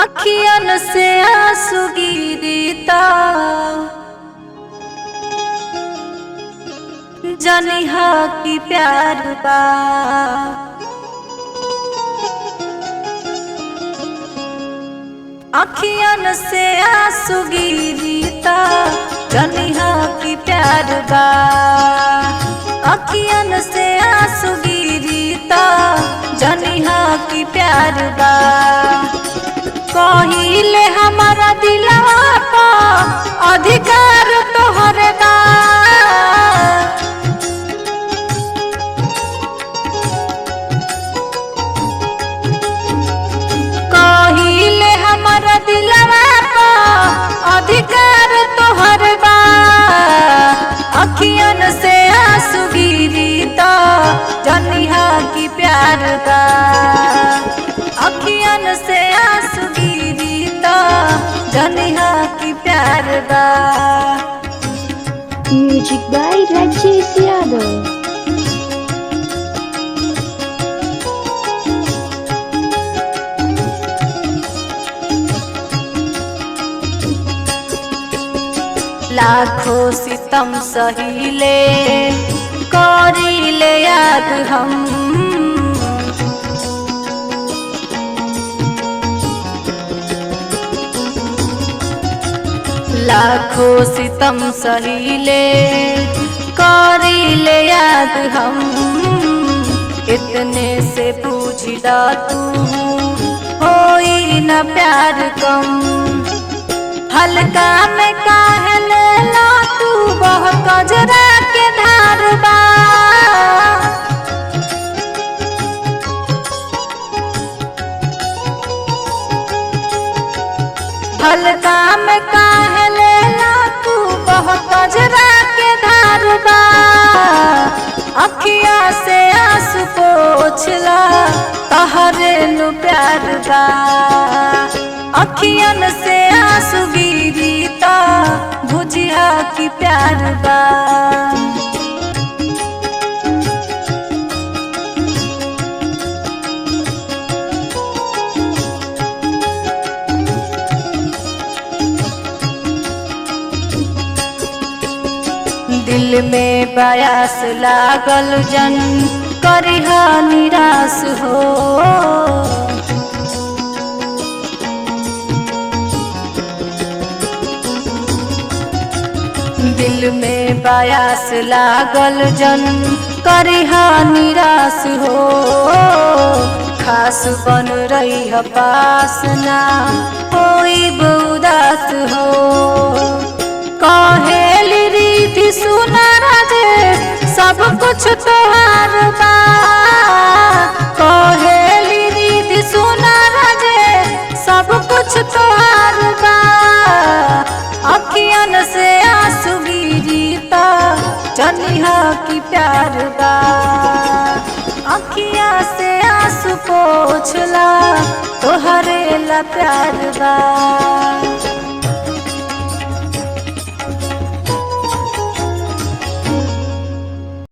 अखियन से आंसू गिरता जनिहा की प्यार बा। अखियन से आंसू गिरता जनिहा की प्यार बा। अखियन से आंसू गिरता जनिहा की प्यार बा। कहिले हमारा दिलवा पा अधिकार तोहरे बा। कहिले हमारा दिलवा पा अधिकार तोहरे बा। अखियन से आंसू गिरता जनिहा की प्यार बा। अखियन से आंसू गिरता जनिहा की प्यार बा। Music by Rajesh Yadav. लाखों सितम सहीले करीले याद हम। लाखों सितम सहीले करीले याद हम। इतने से पूछदा तू होई न प्यार कम। हल्का में काहे लेला तू बह कजरा के धार बा। हल्का में काहे लेला तू बह कजरा के धार बा। अखिया से आंसू पोछला तहरे नु प्यार बा। अखियन से आंसू गिरता बुझिया की प्यार बा। दिल में बयास लागल जन करिहा निराश हो। दिल में बयास लागल जन करिहा निराश हो। खास बन रही है पास ना कोई उदास हो। कहेली रीति सुना राजे सब कुछ तोहार बा। कहेली रीति सुना राजे सब कुछ तोहार बा। अखियन से आंसू गिरता जनिहा की प्यार बा। अखिया से आंसू पोछला तोहरे ला प्यार बा।